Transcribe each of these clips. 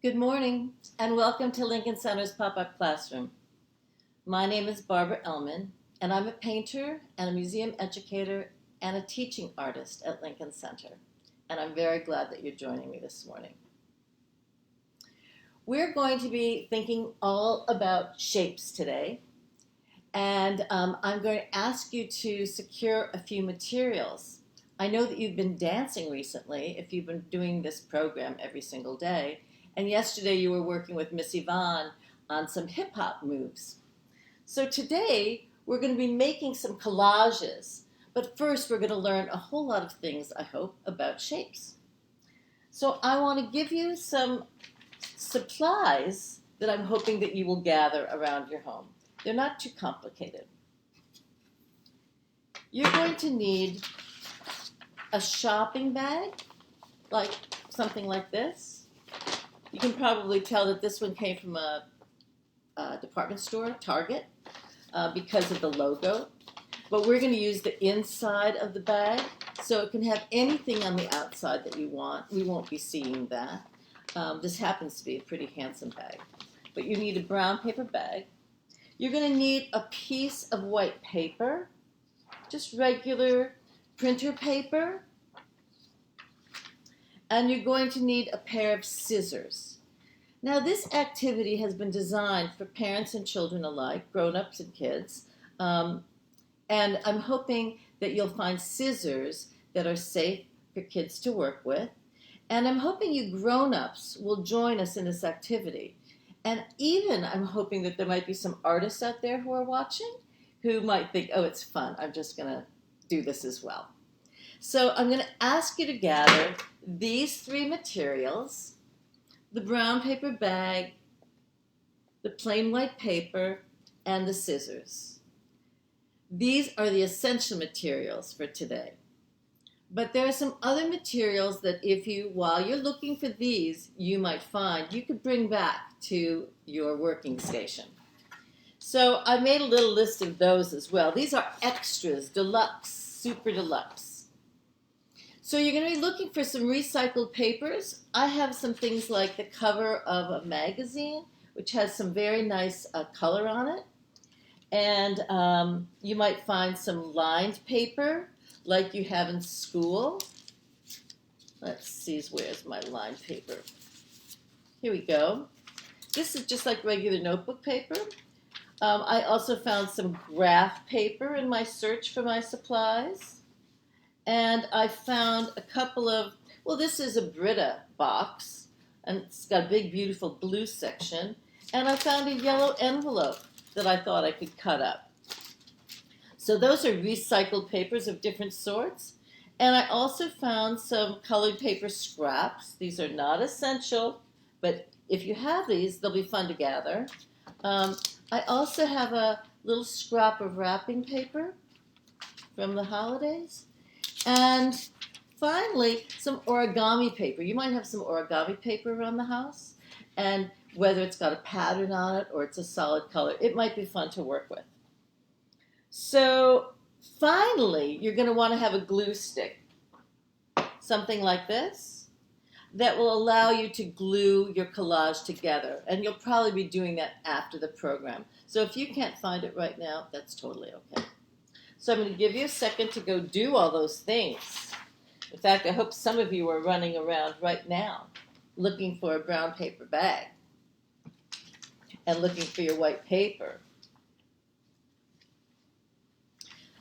Good morning and welcome to Lincoln Center's pop-up classroom. My name is Barbara Ellmann and I'm a painter and a museum educator and a teaching artist at Lincoln Center. And I'm very glad that you're joining me this morning. We're going to be thinking all about shapes today. And I'm going to ask you to secure a few materials. I know that you've been dancing recently if you've been doing this program every single day. And yesterday you were working with Miss Yvonne on some hip-hop moves. So today we're going to be making some collages. But first we're going to learn a whole lot of things, I hope, about shapes. So I want to give you some supplies that I'm hoping that you will gather around your home. They're not too complicated. You're going to need a shopping bag, like something like this. You can probably tell that this one came from a department store, Target, because of the logo. But we're going to use the inside of the bag, so it can have anything on the outside that you want. We won't be seeing that. This happens to be a pretty handsome bag. But you need a brown paper bag. You're going to need a piece of white paper, just regular printer paper. And you're going to need a pair of scissors. Now, this activity has been designed for parents and children alike, grown-ups and kids. And I'm hoping that you'll find scissors that are safe for kids to work with. And I'm hoping you grown-ups will join us in this activity. And even I'm hoping that there might be some artists out there who are watching who might think, oh, it's fun. I'm just going to do this as well. So I'm going to ask you to gather these three materials: the brown paper bag, the plain white paper, and the scissors. These are the essential materials for today. But there are some other materials that while you're looking for these, you might find you could bring back to your working station. So I made a little list of those as well. These are extras, deluxe, super deluxe. So you're going to be looking for some recycled papers. I have some things like the cover of a magazine, which has some very nice color on it. And you might find some lined paper, like you have in school. Let's see, where's my lined paper? Here we go. This is just like regular notebook paper. I also found some graph paper in my search for my supplies. And I found a couple of, this is a Brita box, and it's got a big, beautiful blue section. And I found a yellow envelope that I thought I could cut up. So those are recycled papers of different sorts. And I also found some colored paper scraps. These are not essential, but if you have these, they'll be fun to gather. I also have a little scrap of wrapping paper from the holidays. And finally, some origami paper. You might have some origami paper around the house. And whether it's got a pattern on it or it's a solid color, it might be fun to work with. So finally, you're going to want to have a glue stick, something like this, that will allow you to glue your collage together. And you'll probably be doing that after the program. So if you can't find it right now, that's totally okay. So I'm going to give you a second to go do all those things. In fact, I hope some of you are running around right now looking for a brown paper bag and looking for your white paper.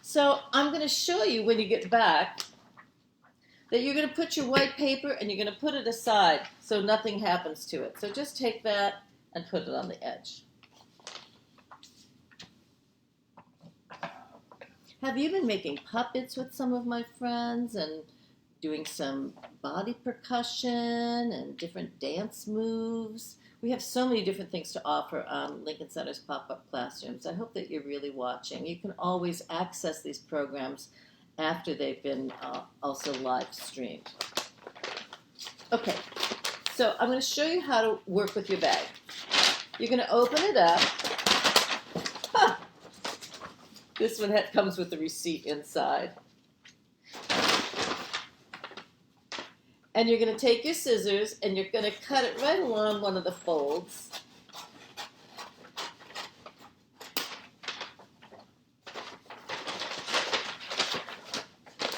So I'm going to show you when you get back that you're going to put your white paper and you're going to put it aside so nothing happens to it. So just take that and put it on the edge. Have you been making puppets with some of my friends and doing some body percussion and different dance moves? We have so many different things to offer on Lincoln Center's pop-up classrooms. I hope that you're really watching. You can always access these programs after they've been also live streamed. Okay, so I'm going to show you how to work with your bag. You're going to open it up. This one comes with the receipt inside. And you're going to take your scissors and you're going to cut it right along one of the folds.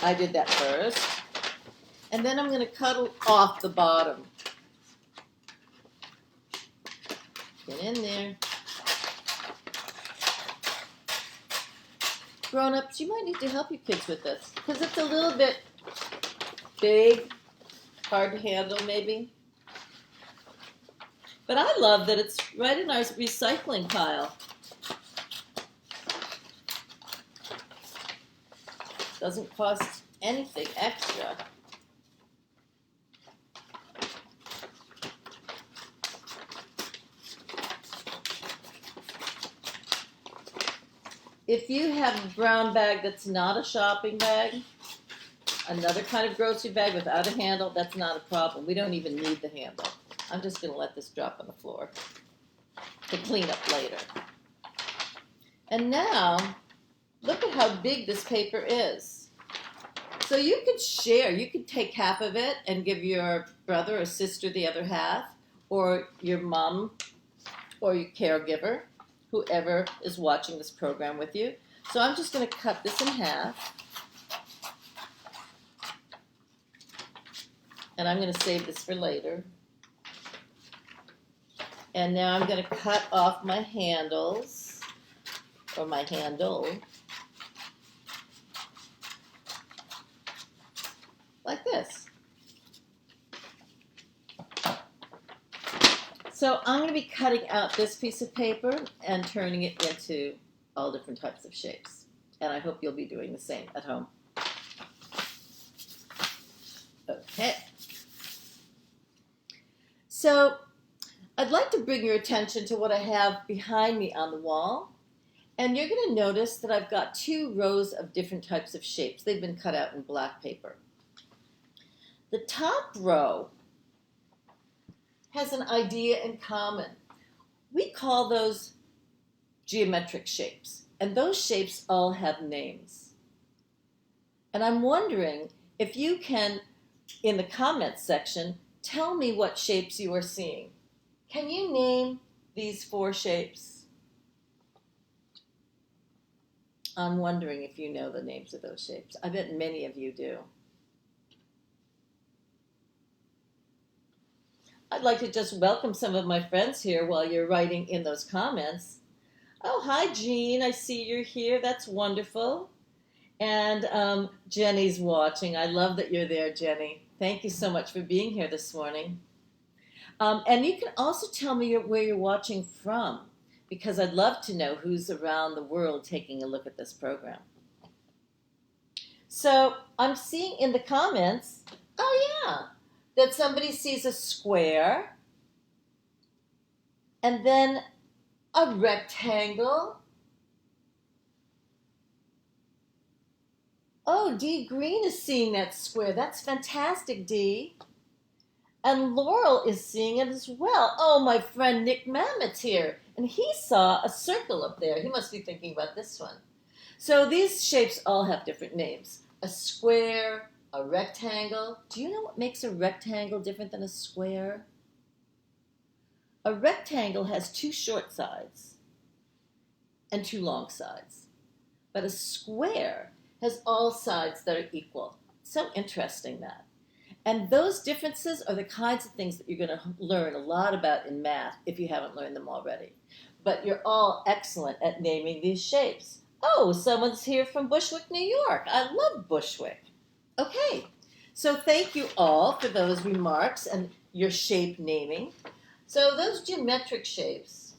I did that first. And then I'm going to cut off the bottom. Get in there. Grown-ups, you might need to help your kids with this because it's a little bit big, hard to handle maybe. But I love that it's right in our recycling pile. Doesn't cost anything extra. If you have a brown bag that's not a shopping bag, another kind of grocery bag without a handle, that's not a problem. We don't even need the handle. I'm just going to let this drop on the floor to clean up later. And now, look at how big this paper is. So you could share. You could take half of it and give your brother or sister the other half, or your mom or your caregiver, whoever is watching this program with you. So I'm just going to cut this in half. And I'm going to save this for later. And now I'm going to cut off my handles, or my handle, like this. So I'm going to be cutting out this piece of paper and turning it into all different types of shapes. And I hope you'll be doing the same at home. Okay. So I'd like to bring your attention to what I have behind me on the wall. And you're going to notice that I've got 2 rows of different types of shapes. They've been cut out in black paper. The top row has an idea in common. We call those geometric shapes. And those shapes all have names. And I'm wondering if you can, in the comments section, tell me what shapes you are seeing. Can you name these 4 shapes? I'm wondering if you know the names of those shapes. I bet many of you do. I'd like to just welcome some of my friends here while you're writing in those comments. Oh, hi, Jean. I see you're here. That's wonderful. And Jenny's watching. I love that you're there, Jenny. Thank you so much for being here this morning. And you can also tell me where you're watching from, because I'd love to know who's around the world taking a look at this program. So I'm seeing in the comments, oh yeah, that somebody sees a square and then a rectangle. Oh, Dee Green is seeing that square. That's fantastic, Dee. And Laurel is seeing it as well. Oh, my friend Nick Mamet's here. And he saw a circle up there. He must be thinking about this one. So these shapes all have different names. A square, a rectangle. Do you know what makes a rectangle different than a square? A rectangle has 2 short sides and 2 long sides. But a square has all sides that are equal. So interesting, that. And those differences are the kinds of things that you're going to learn a lot about in math if you haven't learned them already. But you're all excellent at naming these shapes. Oh, someone's here from Bushwick, New York. I love Bushwick. Okay, so thank you all for those remarks and your shape naming. So those geometric shapes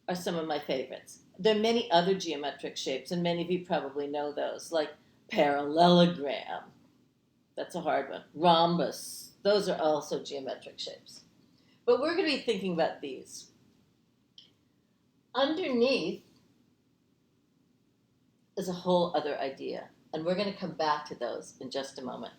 are some of my favorites. There are many other geometric shapes, and many of you probably know those, like parallelogram. That's a hard one. Rhombus. Those are also geometric shapes. But we're going to be thinking about these. Underneath is a whole other idea, and we're going to come back to those in just a moment.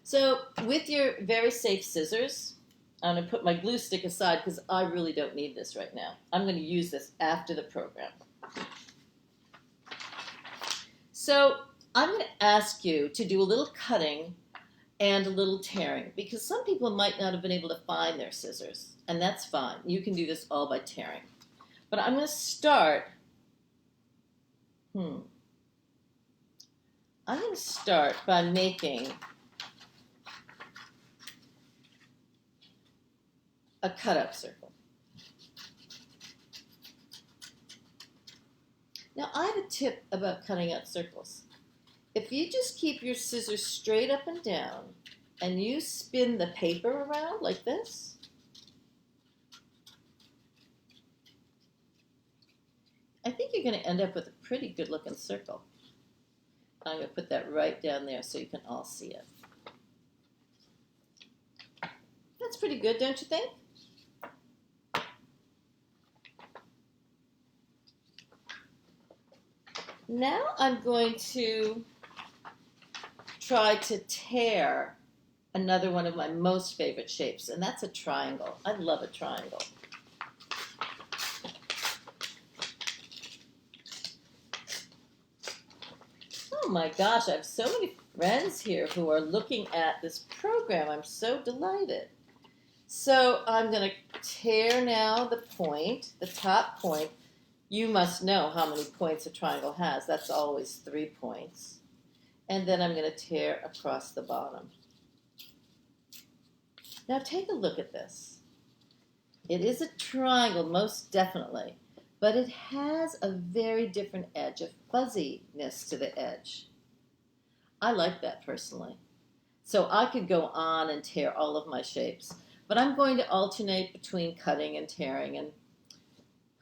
So with your very safe scissors, I'm going to put my glue stick aside because I really don't need this right now. I'm going to use this after the program. So I'm going to ask you to do a little cutting and a little tearing, because some people might not have been able to find their scissors, and that's fine. You can do this all by tearing. But I'm going to start, I'm going to start by making a cut-up circle. Now, I have a tip about cutting out circles. If you just keep your scissors straight up and down, and you spin the paper around like this, I think you're going to end up with a pretty good looking circle. I'm going to put that right down there so you can all see it. That's pretty good, don't you think? Now I'm going to try to tear another one of my most favorite shapes, and that's a triangle. I love a triangle. Oh my gosh, I have so many friends here who are looking at this program. I'm so delighted. So I'm going to tear now the point, the top point. You must know how many points a triangle has. That's always 3 points. And then I'm going to tear across the bottom. Now take a look at this. It is a triangle, most definitely, but it has a very different edge, a fuzziness to the edge. I like that personally. So I could go on and tear all of my shapes, but I'm going to alternate between cutting and tearing, and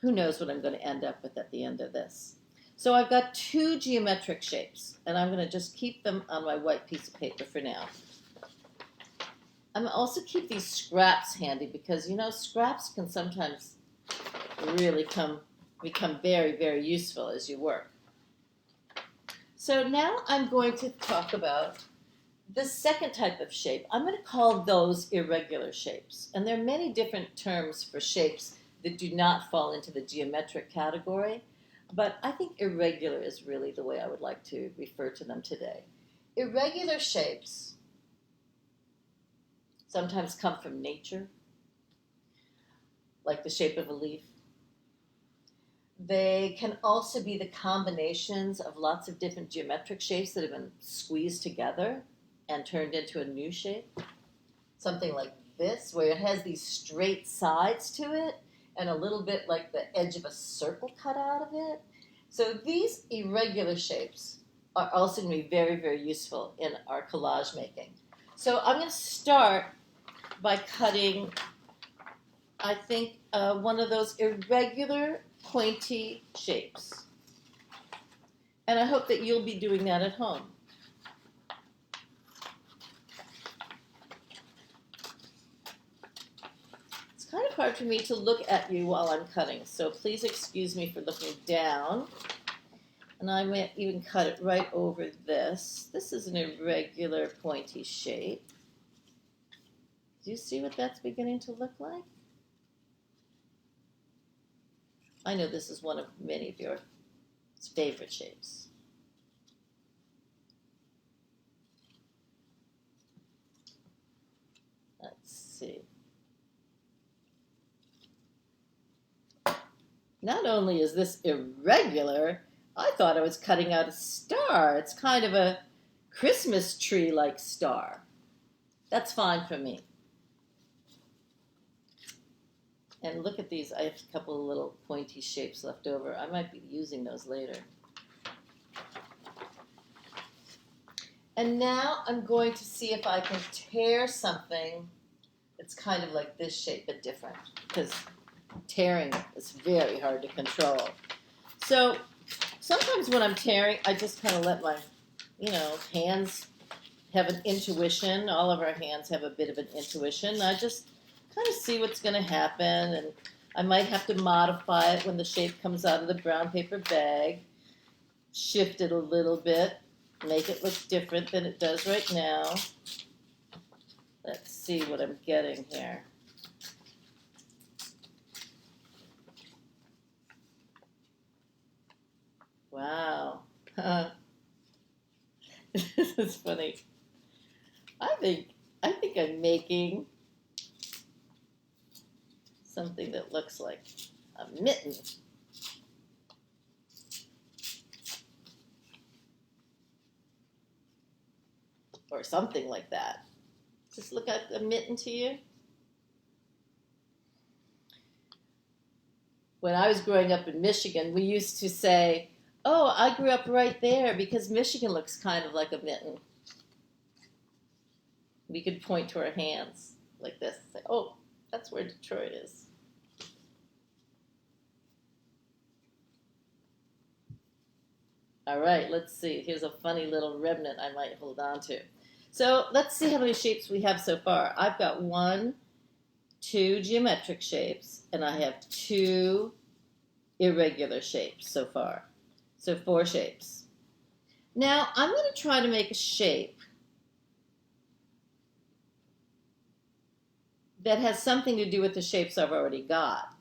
who knows what I'm going to end up with at the end of this. So I've got 2 geometric shapes, and I'm going to just keep them on my white piece of paper for now. I'm going to also keep these scraps handy because, you know, scraps can sometimes really become very, very useful as you work. So now I'm going to talk about the second type of shape. I'm going to call those irregular shapes. And there are many different terms for shapes that do not fall into the geometric category, but I think irregular is really the way I would like to refer to them today. Irregular shapes sometimes come from nature, like the shape of a leaf. They can also be the combinations of lots of different geometric shapes that have been squeezed together and turned into a new shape. Something like this, where it has these straight sides to it and a little bit like the edge of a circle cut out of it. So these irregular shapes are also going to be very, very useful in our collage making. So I'm going to start by cutting, I think, one of those irregular, pointy shapes. And I hope that you'll be doing that at home. It's kind of hard for me to look at you while I'm cutting, so please excuse me for looking down. And I might even cut it right over this. This is an irregular, pointy shape. Do you see what that's beginning to look like? I know this is one of many of your favorite shapes. Let's see. Not only is this irregular, I thought I was cutting out a star. It's kind of a Christmas tree-like star. That's fine for me. And look at these. I have a couple of little pointy shapes left over. I might be using those later. And now I'm going to see if I can tear something that's kind of like this shape but different, because tearing is very hard to control. So sometimes when I'm tearing, I just kind of let my, hands have an intuition. All of our hands have a bit of an intuition. I just kind of see what's going to happen, and I might have to modify it when the shape comes out of the brown paper bag, shift it a little bit, make it look different than it does right now. Let's see what I'm getting here. Wow. This is funny. I think I think I'm making something that looks like a mitten. Or something like that. Does this look like a mitten to you? When I was growing up in Michigan, we used to say, "Oh, I grew up right there because Michigan looks kind of like a mitten." We could point to our hands like this and say, "Oh, that's where Detroit is." All right, let's see. Here's a funny little remnant I might hold on to. So let's see how many shapes we have so far. I've got 2 geometric shapes, and I have 2 irregular shapes so far. So 4 shapes. Now I'm going to try to make a shape that has something to do with the shapes I've already got,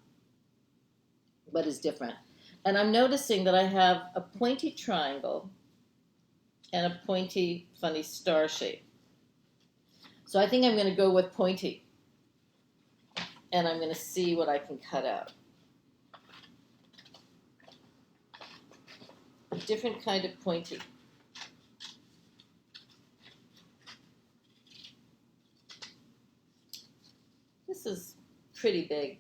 but is different. And I'm noticing that I have a pointy triangle and a pointy, funny star shape. So I think I'm going to go with pointy. And I'm going to see what I can cut out. A different kind of pointy. This is pretty big.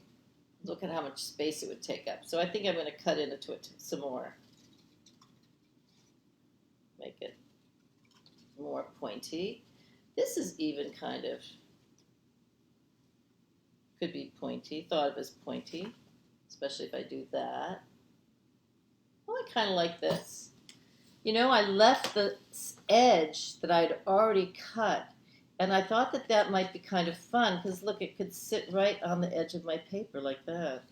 Look at how much space it would take up. So I think I'm going to cut into it some more. Make it more pointy. This is even kind of, could be pointy. Thought of as pointy, especially if I do that. Well, I kind of like this. You know, I left the edge that I'd already cut, and I thought that that might be kind of fun, because look, it could sit right on the edge of my paper like that.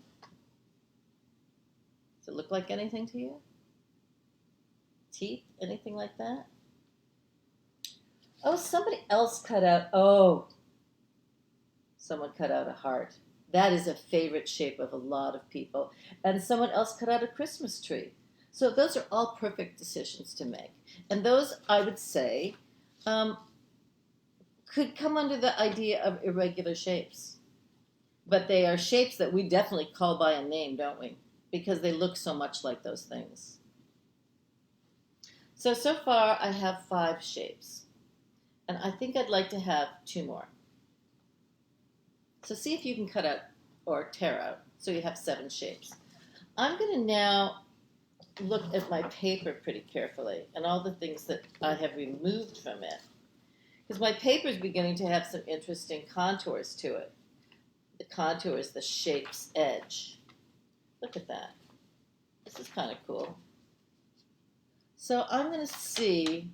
Does it look like anything to you? Teeth? Anything like that? Oh, somebody else cut out, oh, someone cut out a heart. That is a favorite shape of a lot of people. And someone else cut out a Christmas tree. So those are all perfect decisions to make. And those, I would say, could come under the idea of irregular shapes. But they are shapes that we definitely call by a name, don't we? Because they look so much like those things. So far I have 5 shapes. And I think I'd like to have 2 more. So see if you can cut out or tear out so you have 7 shapes. I'm going to now look at my paper pretty carefully and all the things that I have removed from it. Because my paper is beginning to have some interesting contours to it. The contour is the shape's edge. Look at that. This is kind of cool. So I'm going to see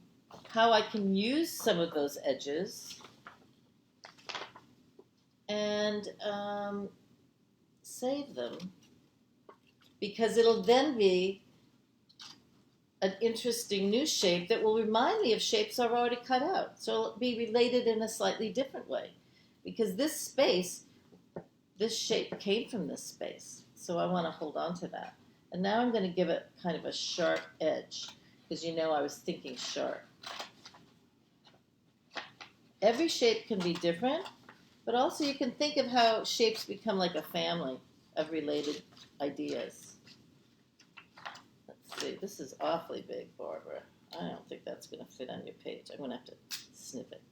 how I can use some of those edges and save them, because it'll then be an interesting new shape that will remind me of shapes I've already cut out. So it'll be related in a slightly different way, because this space, this shape came from this space. So I want to hold on to that. And now I'm going to give it kind of a sharp edge, because you know I was thinking sharp. Every shape can be different, but also you can think of how shapes become like a family of related ideas. Let's see, this is awfully big, Barbara. I don't think that's going to fit on your page. I'm going to have to snip it.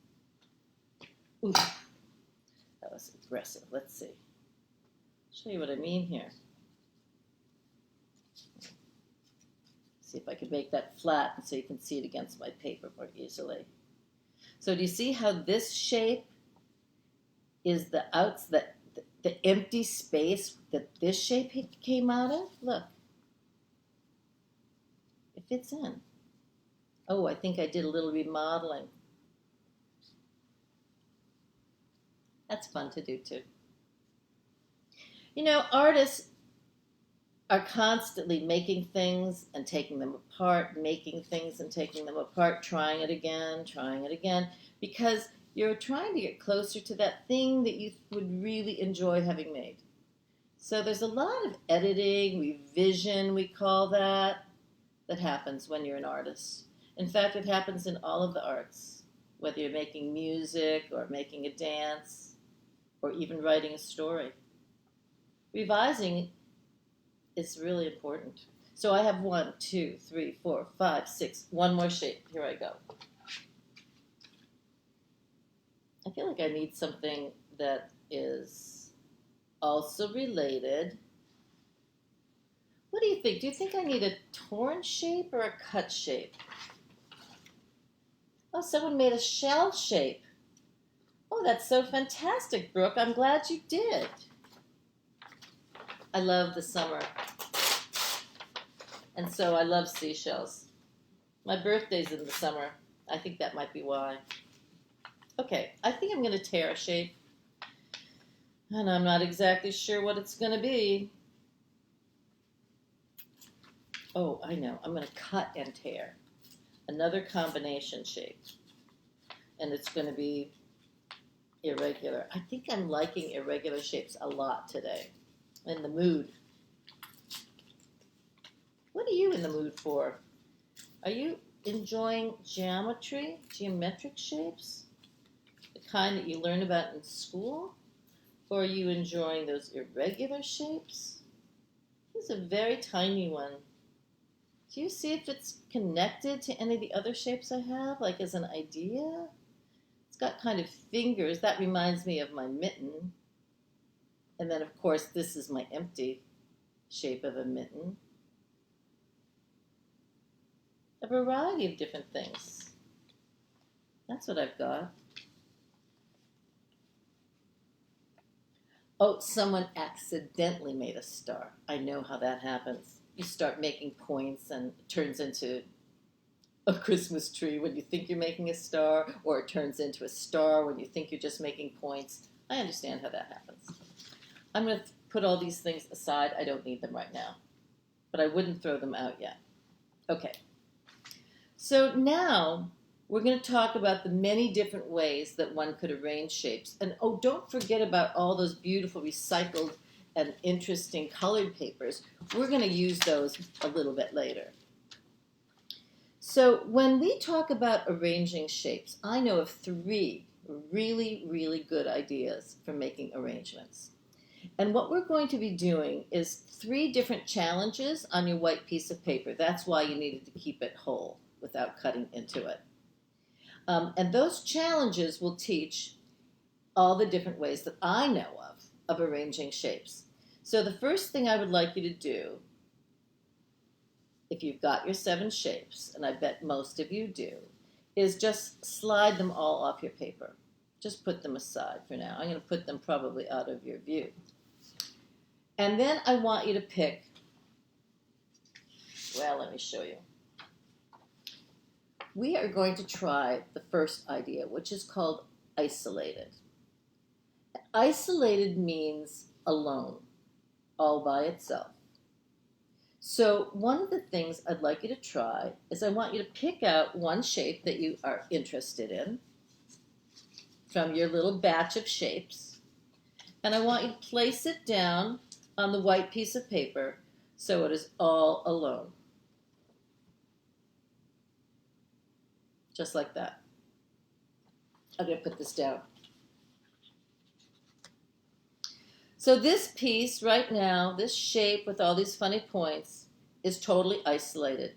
Ooh, that was aggressive. Let's see. Show you what I mean here. See if I can make that flat so you can see it against my paper more easily. So do you see how this shape is the empty space that this shape came out of? Look. It fits in. Oh, I think I did a little remodeling. That's fun to do too. You know, artists are constantly making things and taking them apart, making things and taking them apart, trying it again, because you're trying to get closer to that thing that you would really enjoy having made. So there's a lot of editing, revision, we call that happens when you're an artist. In fact, it happens in all of the arts. whether you're making music or making a dance or even writing a story. Revising is really important. So I have 1, 2, 3, 4, 5, 6. One more shape. Here I go. I feel like I need something that is also related. What do you think? Do you think I need a torn shape or a cut shape? Oh, someone made a shell shape. Oh, that's so fantastic, Brooke. I'm glad you did. I love the summer. And so I love seashells. My birthday's in the summer. I think that might be why. Okay, I think I'm going to tear a shape. And I'm not exactly sure what it's going to be. Oh, I know. I'm going to cut and tear. Another combination shape. And it's going to be irregular. I think I'm liking irregular shapes a lot today. In the mood. What are you in the mood for? Are you enjoying geometry, geometric shapes? The kind that you learn about in school? Or are you enjoying those irregular shapes? This is a very tiny one. Do you see if it's connected to any of the other shapes I have, like as an idea? It's got kind of fingers. That reminds me of my mitten. And then, of course, this is my empty shape of a mitten. A variety of different things. That's what I've got. Oh, someone accidentally made a star. I know how that happens. You start making points and it turns into a Christmas tree when you think you're making a star, or it turns into a star when you think you're just making points. I understand how that happens. I'm going to put all these things aside. I don't need them right now, but I wouldn't throw them out yet. Okay. So now we're going to talk about the many different ways that one could arrange shapes. And oh, don't forget about all those beautiful recycled and interesting colored papers. We're going to use those a little bit later. So when we talk about arranging shapes, I know of 3 really, really good ideas for making arrangements. And what we're going to be doing is 3 different challenges on your white piece of paper. That's why you needed to keep it whole without cutting into it. And those challenges will teach all the different ways that I know of arranging shapes. So the first thing I would like you to do, if you've got your 7 shapes, and I bet most of you do, is just slide them all off your paper. Just put them aside for now. I'm going to put them probably out of your view. And then I want you to pick, well, let me show you. We are going to try the first idea, which is called isolated. Isolated means alone, all by itself. So one of the things I'd like you to try is I want you to pick out one shape that you are interested in from your little batch of shapes, and I want you to place it down on the white piece of paper so it is all alone. Just like that. I'm going to put this down. So this piece right now, this shape with all these funny points, is totally isolated.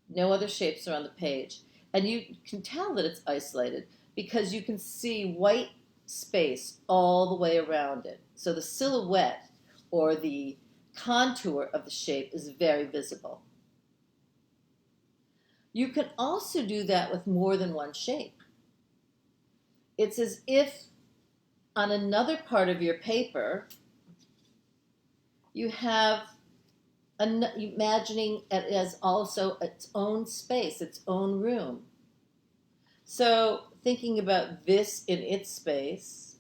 No other shapes are on the page. And you can tell that it's isolated because you can see white space all the way around it. So the silhouette or the contour of the shape is very visible. You can also do that with more than one shape. It's as if on another part of your paper, you have imagining it as also its own space, its own room. So thinking about this in its space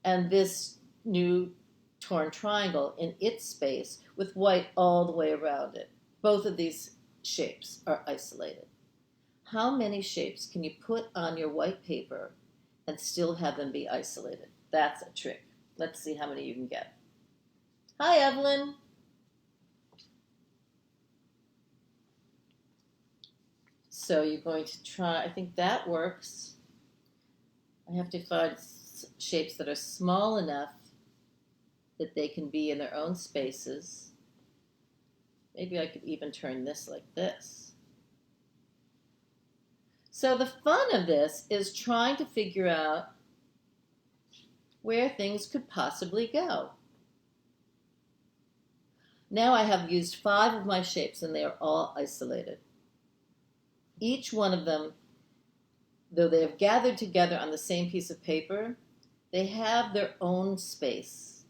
and this new torn triangle in its space with white all the way around it. Both of these shapes are isolated. How many shapes can you put on your white paper and still have them be isolated? That's a trick. Let's see how many you can get. Hi, Evelyn. So you're going to try, I think that works. I have to find shapes that are small enough that they can be in their own spaces. Maybe I could even turn this like this. So the fun of this is trying to figure out where things could possibly go. Now I have used 5 of my shapes and they are all isolated. Each one of them, though they have gathered together on the same piece of paper, they have their own space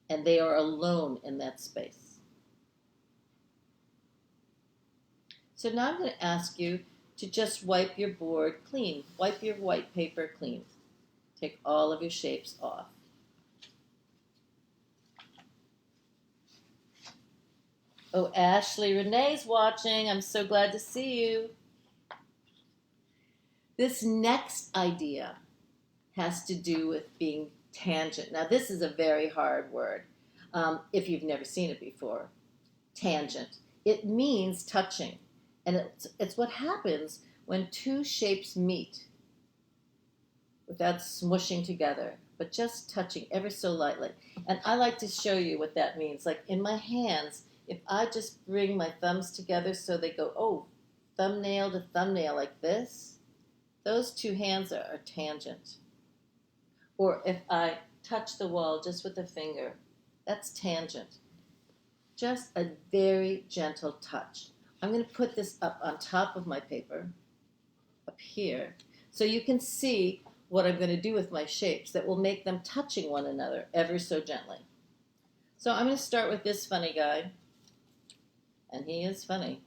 and they are alone in that space. So now I'm going to ask you to just wipe your board clean. Wipe your white paper clean. Take all of your shapes off. Oh, Ashley, Renee's watching. I'm so glad to see you. This next idea has to do with being tangent. Now, this is a very hard word if you've never seen it before. Tangent. It means touching. And it's what happens when 2 shapes meet without smushing together, but just touching ever so lightly. And I like to show you what that means. Like in my hands, if I just bring my thumbs together so they go, oh, thumbnail to thumbnail like this, those 2 hands are tangent. Or if I touch the wall just with a finger, that's tangent. Just a very gentle touch. I'm going to put this up on top of my paper, up here, so you can see what I'm going to do with my shapes that will make them touching one another ever so gently. So I'm going to start with this funny guy, and he is funny.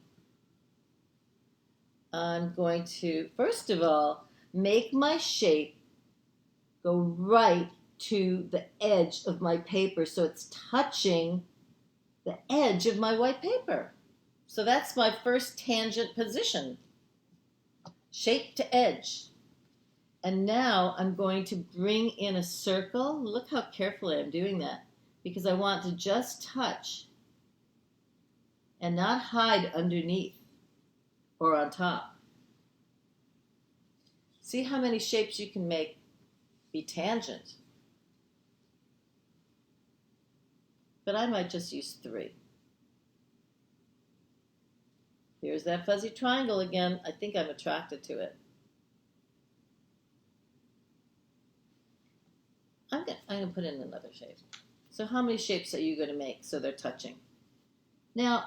I'm going to, first of all, make my shape go right to the edge of my paper so it's touching the edge of my white paper. So that's my first tangent position, shape to edge. And now I'm going to bring in a circle. Look how carefully I'm doing that, because I want to just touch and not hide underneath or on top. See how many shapes you can make be tangent. But I might just use 3. Here's that fuzzy triangle again. I think I'm attracted to it. I'm going to put in another shape. So how many shapes are you going to make so they're touching? Now,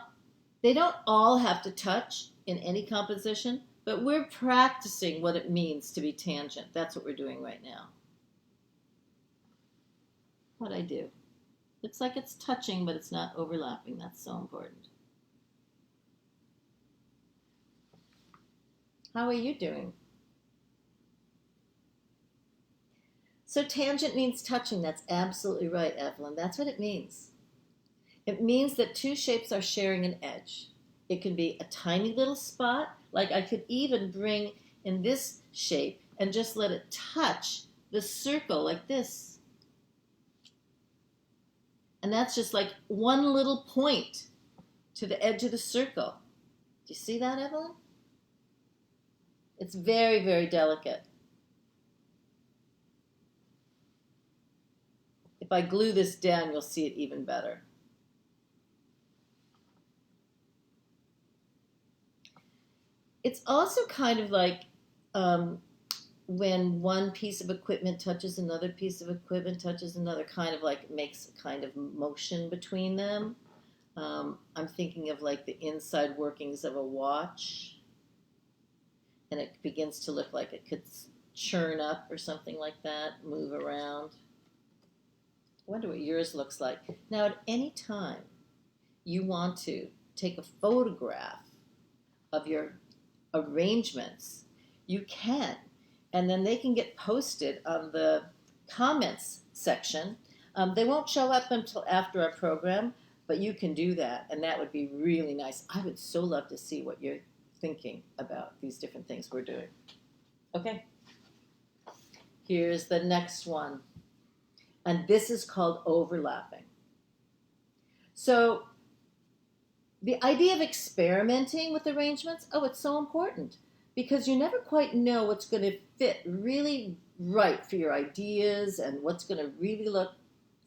they don't all have to touch in any composition, but we're practicing what it means to be tangent. That's what we're doing right now. What'd I do? Looks like it's touching, but it's not overlapping. That's so important. How are you doing? So tangent means touching. That's absolutely right, Evelyn. That's what it means. It means that 2 shapes are sharing an edge. It can be a tiny little spot, like I could even bring in this shape and just let it touch the circle like this. And that's just like one little point to the edge of the circle. Do you see that, Evelyn? It's very, very delicate. If I glue this down, you'll see it even better. It's also kind of like when one piece of equipment touches another piece of equipment touches another, kind of like makes a kind of motion between them. I'm thinking of like the inside workings of a watch, and it begins to look like it could churn up or something like that, move around. I wonder what yours looks like. Now, at any time you want to take a photograph of your arrangements, you can, and then they can get posted on the comments section. They won't show up until after our program, but you can do that, and that would be really nice. I would so love to see what you're thinking about these different things we're doing. Okay, here's the next one, and this is called overlapping. So the idea of experimenting with arrangements, oh, it's so important. because you never quite know what's going to fit really right for your ideas and what's going to really look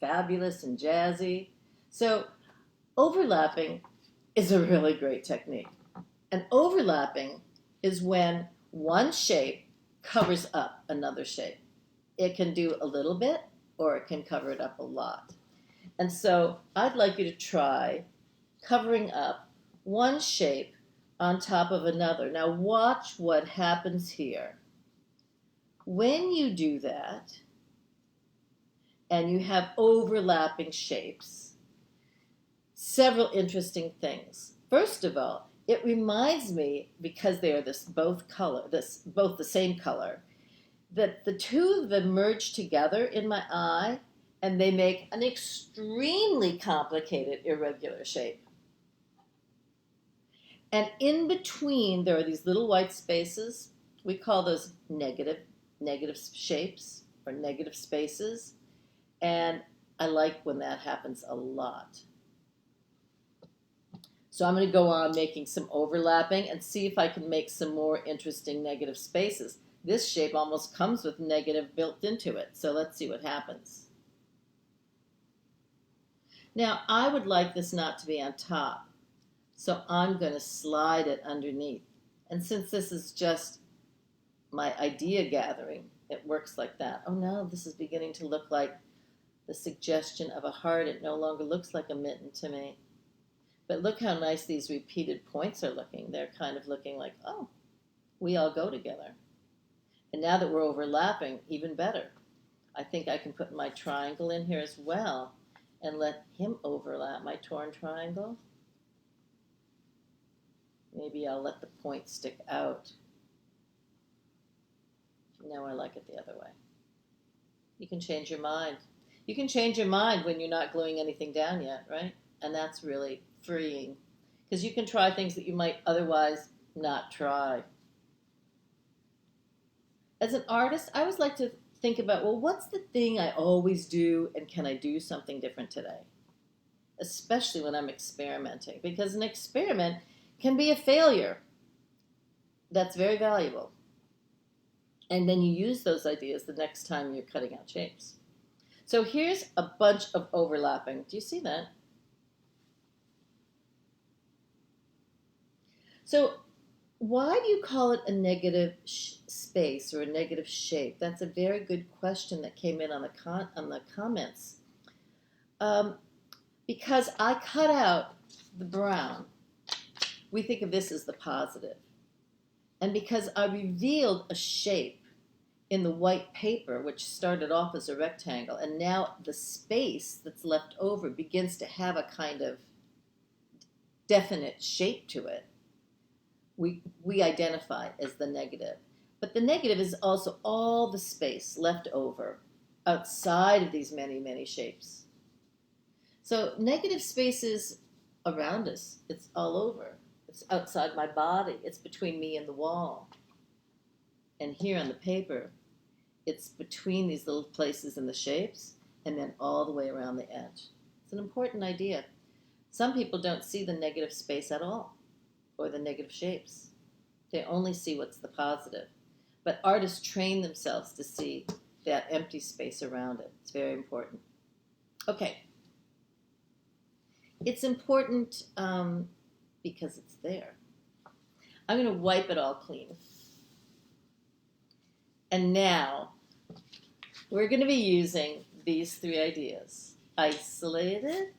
fabulous and jazzy. So overlapping is a really great technique. And overlapping is when one shape covers up another shape. It can do a little bit or it can cover it up a lot. And so I'd like you to try covering up one shape on top of another. Now watch what happens here. When you do that, and you have overlapping shapes, several interesting things. First of all, it reminds me, because they are both the same color, that the two of them merge together in my eye, and they make an extremely complicated irregular shape. And in between, there are these little white spaces. We call those negative shapes or negative spaces. And I like when that happens a lot. So I'm going to go on making some overlapping and see if I can make some more interesting negative spaces. This shape almost comes with negative built into it. So let's see what happens. Now, I would like this not to be on top. So I'm going to slide it underneath. And since this is just my idea gathering, it works like that. Oh no, this is beginning to look like the suggestion of a heart. It no longer looks like a mitten to me. But look how nice these repeated points are looking. They're kind of looking like, oh, we all go together. And now that we're overlapping, even better. I think I can put my triangle in here as well and let him overlap my torn triangle. Maybe I'll let the point stick out. Now I like it the other way. You can change your mind. You can change your mind when you're not gluing anything down yet, right? And that's really freeing, because you can try things that you might otherwise not try. As an artist, I always like to think about, well, what's the thing I always do, and can I do something different today? Especially when I'm experimenting, because an experiment can be a failure. That's very valuable. And then you use those ideas the next time you're cutting out shapes. So here's a bunch of overlapping. Do you see that? So why do you call it a negative space or a negative shape? That's a very good question that came in on the comments. Because I cut out the brown, we think of this as the positive. And because I revealed a shape in the white paper, which started off as a rectangle, and now the space that's left over begins to have a kind of definite shape to it, we identify as the negative. But the negative is also all the space left over outside of these many, many shapes. So negative space is around us. It's all over. It's outside my body. It's between me and the wall. And here on the paper, it's between these little places in the shapes and then all the way around the edge. It's an important idea. Some people don't see the negative space at all, or the negative shapes. They only see what's the positive. But artists train themselves to see that empty space around it. It's very important. Okay. It's important because it's there. I'm going to wipe it all clean. And now we're going to be using these three ideas: isolated,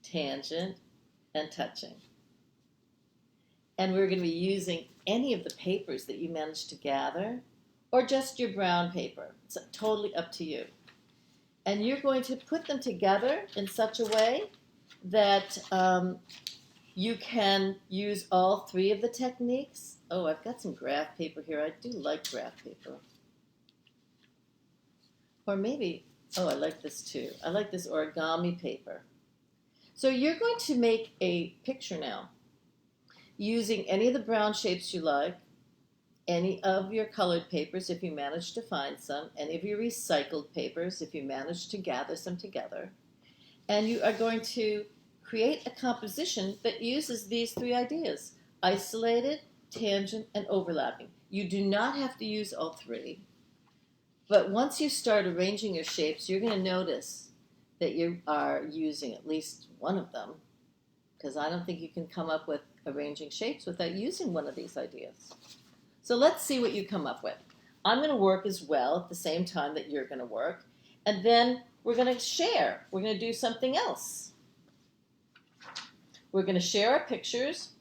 tangent, and touching. And we're going to be using any of the papers that you managed to gather, or just your brown paper. It's totally up to you. And you're going to put them together in such a way that you can use all three of the techniques. Oh, I've got some graph paper here. I do like graph paper. Or maybe, oh, I like this too. I like this origami paper. So you're going to make a picture now using any of the brown shapes you like, any of your colored papers if you manage to find some, any of your recycled papers if you manage to gather some together. And you are going to create a composition that uses these three ideas: isolated, tangent, and overlapping. You do not have to use all three, but once you start arranging your shapes, you're going to notice that you are using at least one of them, because I don't think you can come up with arranging shapes without using one of these ideas. So let's see what you come up with. I'm going to work as well at the same time that you're going to work, and then we're going to share. We're going to do something else. We're going to share our pictures,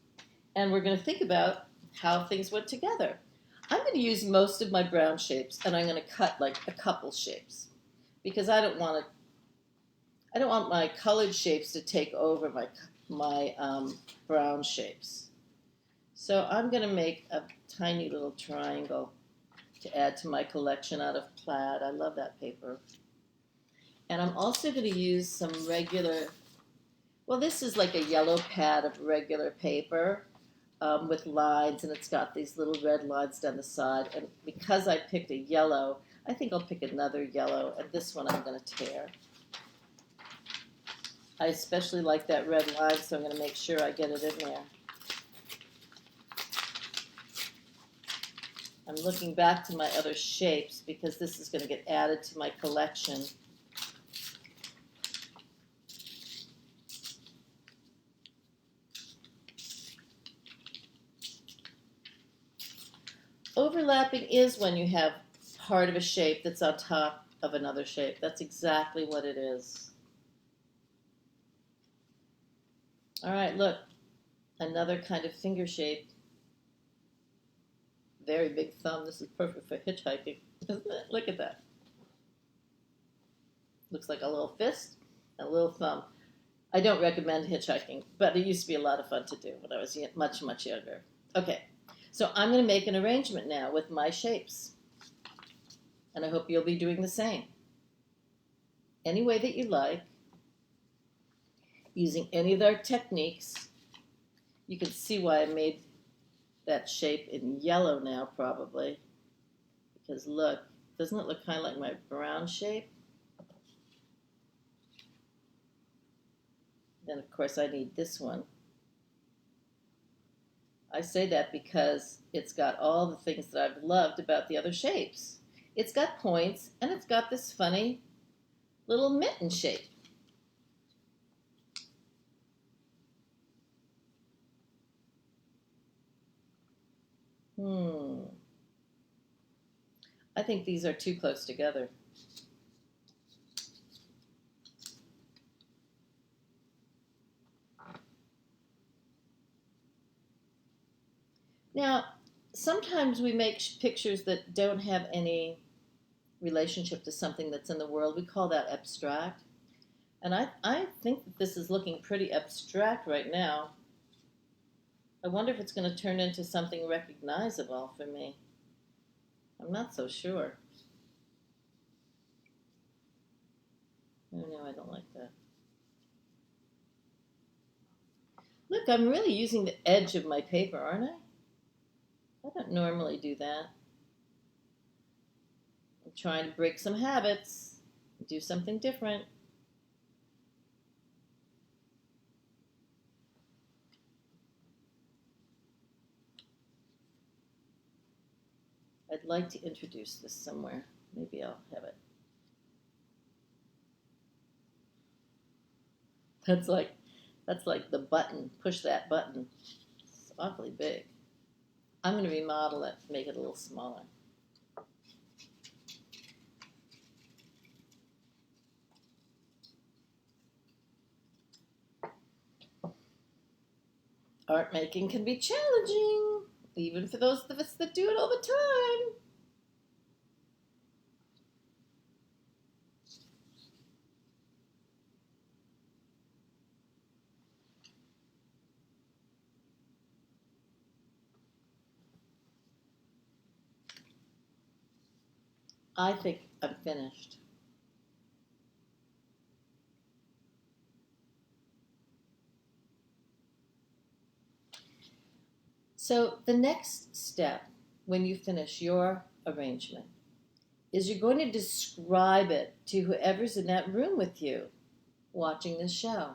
and we're going to think about how things went together. I'm going to use most of my brown shapes, and I'm going to cut like a couple shapes, because I don't want my colored shapes to take over my brown shapes. So I'm going to make a tiny little triangle to add to my collection out of plaid. I love that paper. And I'm also going to use some regular, well, this is like a yellow pad of regular paper with lines, and it's got these little red lines down the side. And because I picked a yellow, I think I'll pick another yellow, and this one I'm going to tear. I especially like that red line, so I'm going to make sure I get it in there. I'm looking back to my other shapes because this is going to get added to my collection. Overlapping is when you have part of a shape that's on top of another shape. That's exactly what it is. All right, look, another kind of finger shape. Very big thumb. This is perfect for hitchhiking, isn't it? Look at that. Looks like a little fist and a little thumb. I don't recommend hitchhiking, but it used to be a lot of fun to do when I was much, much younger. Okay, so I'm going to make an arrangement now with my shapes, and I hope you'll be doing the same. Any way that you like, using any of our techniques. You can see why I made that shape in yellow now, probably, because look, doesn't it look kind of like my brown shape? Then of course I need this one. I say that because it's got all the things that I've loved about the other shapes. It's got points, and it's got this funny little mitten shape. I think these are too close together. Now, sometimes we make pictures that don't have any relationship to something that's in the world. We call that abstract. And I think that this is looking pretty abstract right now. I wonder if it's going to turn into something recognizable for me. I'm not so sure. Oh no, I don't like that. Look, I'm really using the edge of my paper, aren't I? I don't normally do that. I'm trying to break some habits, do something different. I'd like to introduce this somewhere. Maybe I'll have it. That's like the button. Push that button. It's awfully big. I'm going to remodel it, make it a little smaller. Art making can be challenging, even for those of us that do it all the time. I think I'm finished. So the next step when you finish your arrangement is you're going to describe it to whoever's in that room with you watching this show.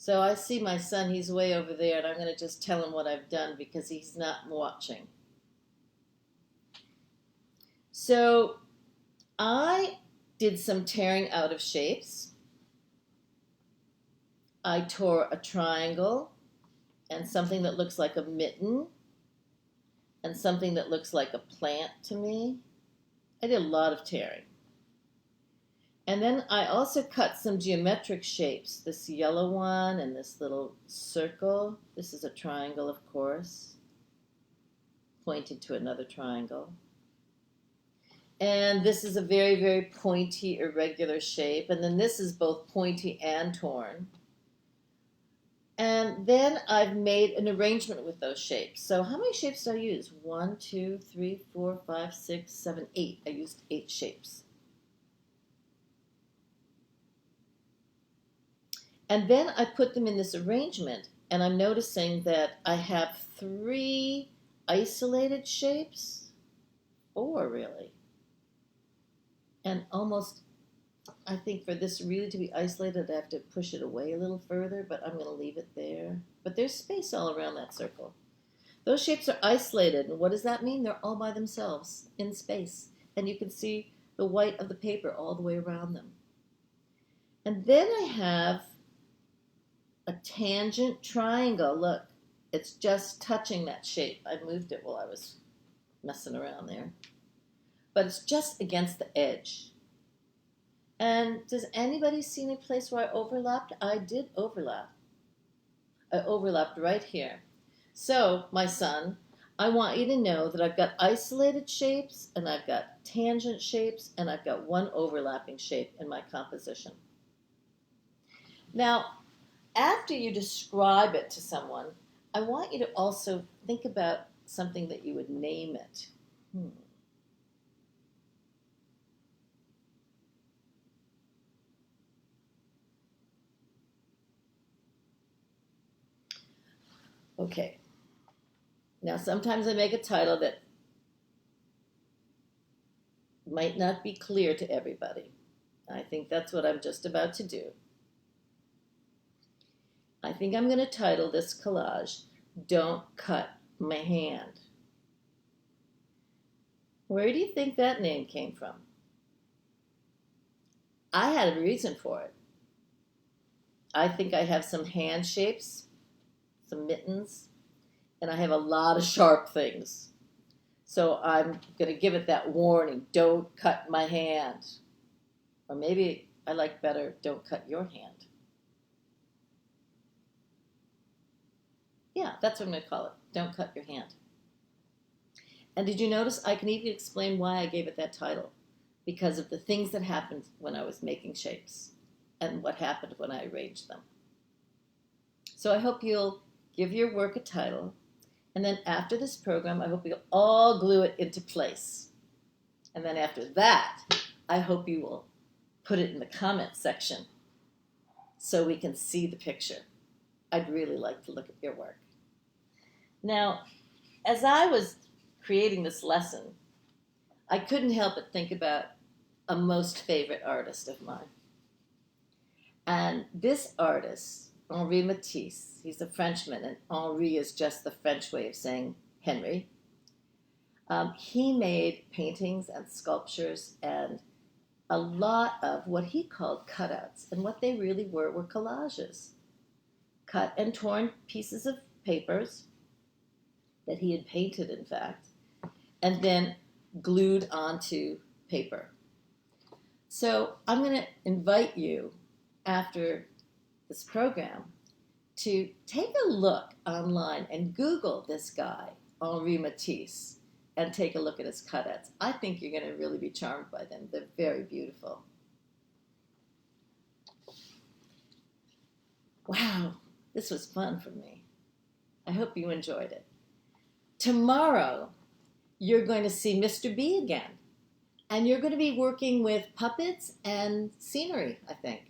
So I see my son, he's way over there, and I'm going to just tell him what I've done because he's not watching. So I did some tearing out of shapes. I tore a triangle and something that looks like a mitten and something that looks like a plant to me. I did a lot of tearing. And then I also cut some geometric shapes, this yellow one and this little circle. This is a triangle, of course, pointing to another triangle. And this is a very, very pointy, irregular shape. And then this is both pointy and torn. And then I've made an arrangement with those shapes. So how many shapes did I use? 1, 2, 3, 4, 5, 6, 7, 8. I used 8 shapes. And then I put them in this arrangement, and I'm noticing that I have 3 isolated shapes, 4 really. And almost, I think for this really to be isolated, I have to push it away a little further, but I'm going to leave it there. But there's space all around that circle. Those shapes are isolated, and what does that mean? They're all by themselves in space, and you can see the white of the paper all the way around them. And then I have a tangent triangle. Look, it's just touching that shape. I moved it while I was messing around there. But it's just against the edge. And does anybody see any place where I overlapped? I did overlap. I overlapped right here. So, my son, I want you to know that I've got isolated shapes, and I've got tangent shapes, and I've got 1 overlapping shape in my composition. Now, after you describe it to someone, I want you to also think about something that you would name it. Okay. Now, sometimes I make a title that might not be clear to everybody. I think that's what I'm just about to do. I think I'm going to title this collage, Don't Cut My Hand. Where do you think that name came from? I had a reason for it. I think I have some hand shapes, some mittens, and I have a lot of sharp things. So I'm going to give it that warning, don't cut my hand. Or maybe I like better, don't cut your hand. Yeah, that's what I'm going to call it. Don't cut your hand. And did you notice I can even explain why I gave it that title? Because of the things that happened when I was making shapes and what happened when I arranged them. So I hope you'll give your work a title. And then after this program, I hope you'll all glue it into place. And then after that, I hope you will put it in the comment section so we can see the picture. I'd really like to look at your work. Now, as I was creating this lesson, I couldn't help but think about a most favorite artist of mine. And this artist, Henri Matisse, he's a Frenchman, and Henri is just the French way of saying Henry. He made paintings and sculptures and a lot of what he called cutouts. And what they really were collages. Cut and torn pieces of papers that he had painted, in fact, and then glued onto paper. So I'm going to invite you, after this program, to take a look online and Google this guy, Henri Matisse, and take a look at his cutouts. I think you're going to really be charmed by them. They're very beautiful. Wow, this was fun for me. I hope you enjoyed it. Tomorrow, you're going to see Mr. B again. And you're going to be working with puppets and scenery, I think.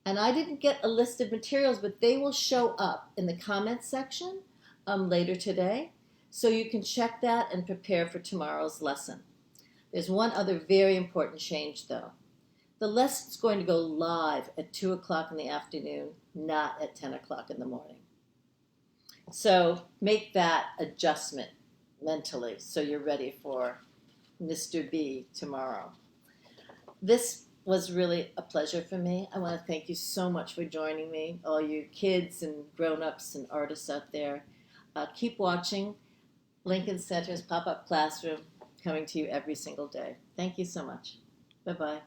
And I didn't get a list of materials, but they will show up in the comments section later today. So you can check that and prepare for tomorrow's lesson. There's one other very important change, though. The lesson's going to go live at 2 o'clock in the afternoon, not at 10 o'clock in the morning. So make that adjustment mentally so you're ready for Mr. B tomorrow. This was really a pleasure for me. I want to thank you so much for joining me, all you kids and grown-ups and artists out there. Keep watching Lincoln Center's pop-up classroom, coming to you every single day. Thank you so much. Bye-bye.